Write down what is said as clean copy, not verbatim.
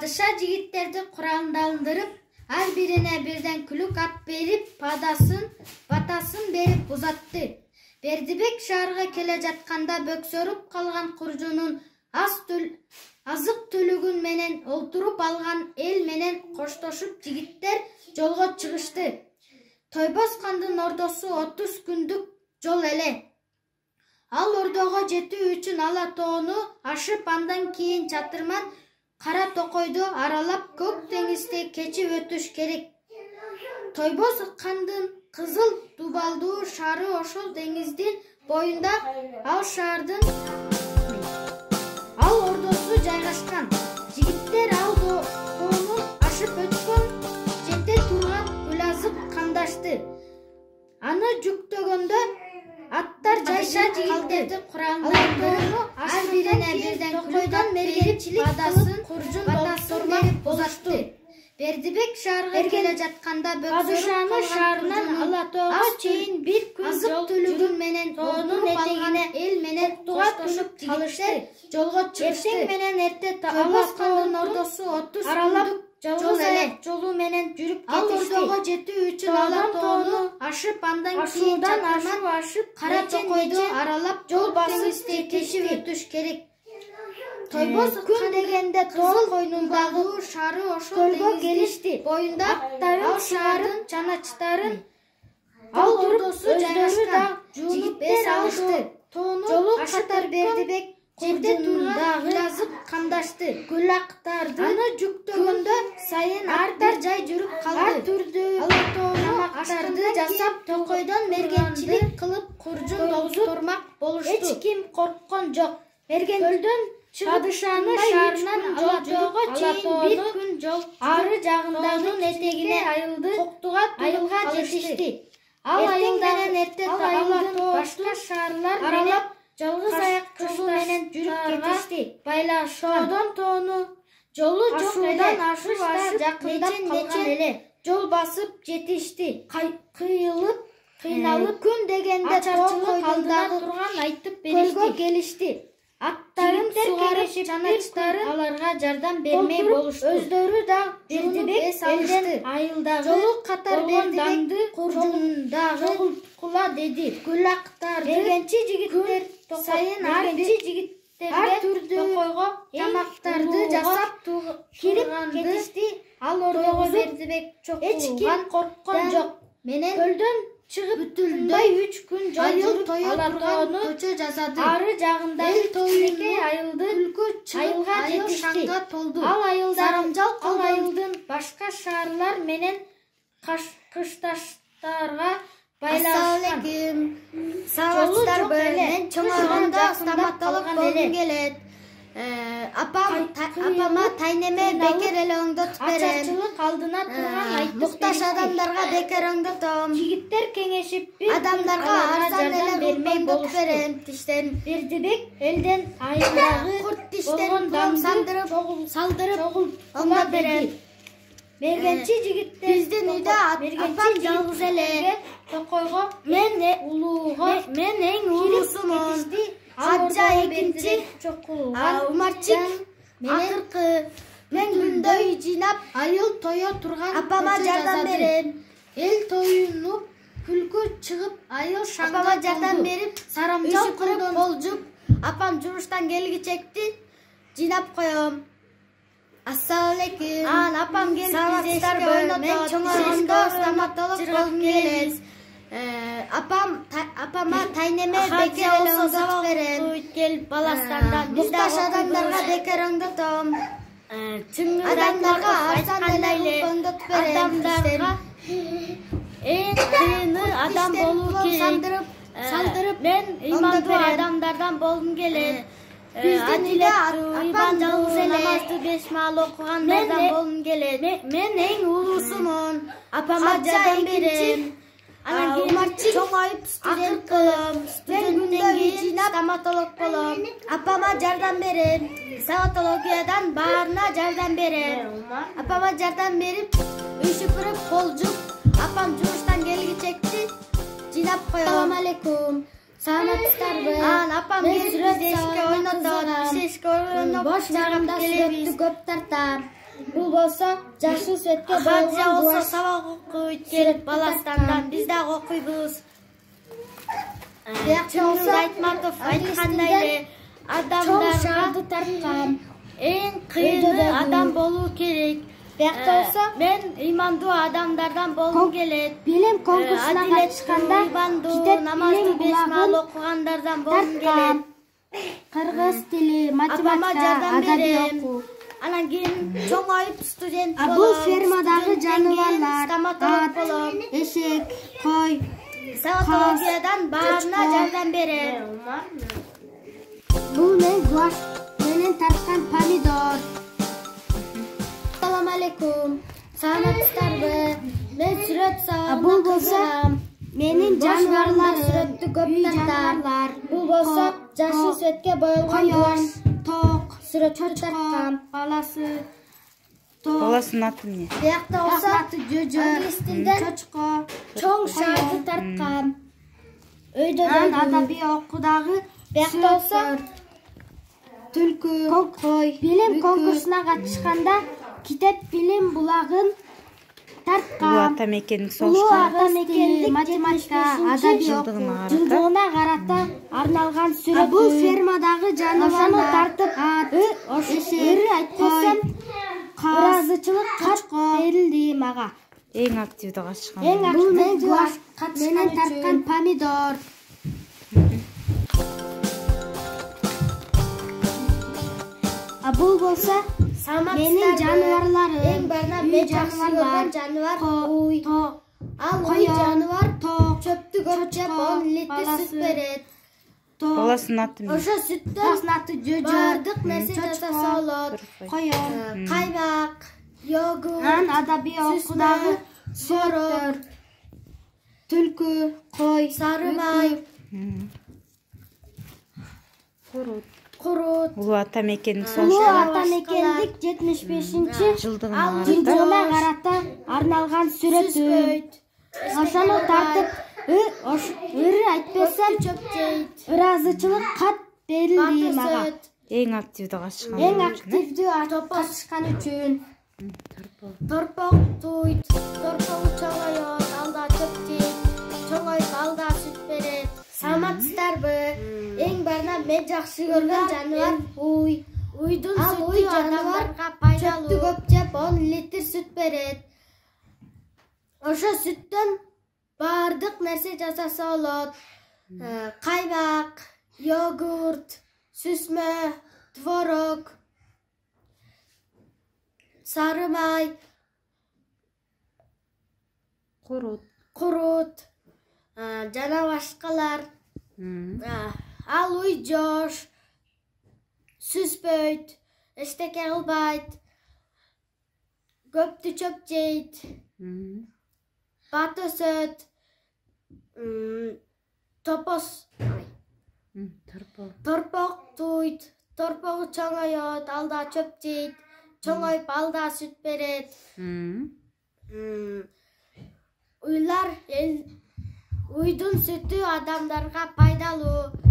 Padişah jigitтерди куралдандырып, ар бирине бирден күлүк ат берип, батасын берип узатты. Бердибек шаарга келе жатканда бөксөрүп калган куржунун азык түлүгүн менен олтуруп алган эл менен коштошуп жигиттер жолго чыгышты. Тойбос хандын ордосу 30 күндүк жол эле. Ал ордого жетүү үчүн Ала тоону ашып, андан кийин Чатырман Кара Токойду аралап Көк деңизди кечип өтүш керек. Тойбос хандын Кызыл Дубалдуу шаары ошол деңиздин боюнда, ал ордосу жайгашкан. Жигиттер ал тоону ашып өткөн жерде турган Гүлазып кандашты. Аны жүктөгөндө аттар жайша жигиттерди куралдандырып, ар бирине бирден Токойдон мергенчилик кылып, куржун батасын бозашту. Бердибек шаарга келе жатканда бөксөрүп шаарынан Ала тоого чейин бир күн азык түлүгүн менен тоонун этегине эл менен коштошуп жигиттер жолго чыгышты. Эртең менен эрте Ала тоонун ордосу 30 күндүк жолу менен жүрүп кетишти. Ал ордого жетүү үчүн Ала тоону ашып, андан кийин Чатырман Кара Токойду аралап жол басып кечип өтүш керек. Тойбос күн дегенде Кызыл койнундагы шаары ошол көлгө келишти. Боюнда ал шаардын чаначтарын ал ордосу жайгашкан. Жигиттер алышты. Жолу катар Бердибек жерде турган Гүлазып кандашты. Гүлактарды аны жүктөгөндө сайын аттар жай жүрүп калды. Ар түрдүү тамактарды жасап, Токойдон мергенчилик кылып, куржун толтурмак болушту. Эч ким корккон жок. Көлдөн Падышаны шаарынан Ала тоого чейин бир күн жол ары жагындагы этегине айылга жетишти. Ал айыл менен эрте Ала тоо башка шаарлар аралап, жалгыз аяк жолу менен жүрүп кетишти. Байлашодон тоону жолу жок эле, ашып жакындап калган эле. Жол басып жетишти. Кыйналып күн дегенде тоо алдыда турган айтып беришти. Көлгө келишти. Аттарын сугарышып, чаначтарын аларга жардам бермей болушту. Өздөрү да Бердибек элден айылдагы жолу катар Бердибекти куржундагы кула деди. Гүлактарды мергенчи жигиттер сайын ар түрдүү тамактарды жасап кирип кетишти. Ал ордого Бердибек эч ким корккон жок. Менен көлдөн чыгып бүтүндөй 3 күн жол жүрүп Ала тоону көчө жасады. Ары жагында эл тоюнке айылды айылга жетишти. Ал айылдын башка шаарлар менен кышташтарга байлашкан. Саламатсыздарбы? Мен чоңойгондо стоматолог болгум келет. Апама тайнеме бекер эле оңдотуп берем. Ачарчылык алдына турган айтып муктаж адамдарга бекер оңдотом. Жигиттер кеңешип адамдарга арзан эле бермей болуп берем. Тиштен Бердибек элден айылдагы курт тиштен салдырып оңдоп берем. Мергенчи жигиттер биздин үйдө апам жалгыз эле. Токойго мен эң улуусумун. Хаджа экинчи Умарчик акыркы мен күндөй жыйнап айыл тое турган апама жардам берем. Эл тоюнуп күлкү чыгып айыл шаңга жардам берип сарамжал кылып болжуп апам жумуштан келгичекти жыйнап коем. Ассалам алейкум. Апам келип саламатсыздарбы? Мен чоңойгондо стоматолог болгум келет. Апама тайнеме бекер эле оңдотуп берем. Баластандан муктаж адамдарга бекер оңдотом. Адамдарга арзан эле оңдотуп берем. Адамдарга эң кыйыны адам болуу керек. Салдырып мен ыймандуу адамдардан болгум келет. Биздин үйдө апам жалгыз эле намазды 5 маал окугандардан болгум келет. Мен эң улуусумун. Апама жардам берем. Умарчик чоңоюп студент болом. Мен күндөй жыйнап стоматолог болом. Апама жардам берем. Стоматологиядан баарына жардам берем. Апама жардам берип, үй шүпүрүп, кол жууп, апам жумуштан келгичекти жыйнап коем. Ассалам алейкум. Саламатсыздарбы? Апам келип эшикке ойнотот. Эшикке ойноп бош жагымда сүрөттү көп тартам. Бул болсо жакшы светке Ханжа болсо сабак окуйт келип баластандан биз дагы окуйбуз. Чыңгыз Айтматов айткандай эле адамдарга тарткан. эң кыйыны адам болуу керек. Биякта болсо Мен ыймандуу адамдардан болгум келет. билим конкурсуна катышканда китеп намазды 5 маал окугандардан болгум келет. Кыргыз тили, Апама математика, жардам адаби берем. окуу. Анан кийин чоңоюп студент болом. Бул фермадагы жаныбарлар, стоматолог болом. эшек, кой, Стоматологиядан баарына жардам берем. бул мен гуаш менен тарткан помидор. Assalamu alaikum. Саламатсыздарбы? Мен сүрөт сабагына Бул болсо кызыгам. Менин жаныбарларым, сүрөттү көп тартам. Бул болсо жашыл светке боелгон гуаш, ток, сүрөттү тарткам. Баласы, ток. Баласынын аты эмне? Биякта болсо англис тилден чочко, чоң шарды тарткам. Өйдө адаби окуудагы биякта болсо түлкү, кой. Билим конкурсуна катышканда китеп билим булагын тарткам. Улуу ата мекендик Улуу согуштун ата мекендик математика, адаби жылдыгына карата арналган сүрөт. Бул фермадагы жаныбарлар тартып, эшек, айтпасам ыраазычылык кат берилди мага. эң активдүү катышкан. Эң активдүү менен тарткан помидор. Бул болсо менин жаныбарларым, эң баарына мен жакшы көргөн жаныбар уй. Ал уй жаныбар чөптү көп жеп 10 литр сүт берет. Баласынын аты эмне? Ошо сүттөн баардык нерсе жасаса болот. Коён, каймак, йогурт, адаби окуудагы сорор, түлкү, кой, сары май, курут. Улуу ата мекендик Улуу согуштун ата мекендик 75-жылдыгына жылдыгына карата арналган сүрөт. Ошону тартып, айтпасам ыраазычылык кат берилди мага. эң активдүү катышкан. Эң активдүү катышкан үчүн. Торпок туйт, торпогу чоңойот, алда чөп жейт, чоңоюп алда сүт берет. Саламатсыздарбы? Эң баарына мен жакшы көргөн жаныбар уй. Уйдун сүтү адамдарга пайдалуу. Чөптү көп жеп 10 литр сүт берет. Ошо сүттөн баардык нерсе жасаса болот. Каймак, йогурт, сүзмө, творог, сары май, курут, жана башкалар. Ал уй жош, сүзбөйт, эчтеке кылбайт, көптү чөп жейт, бат өсөт, торпок туйт, торпогу чоңойот, алда чөп жейт, чоңоюп алда сүт берет. Уйдун сүтү адамдарга пайдалуу.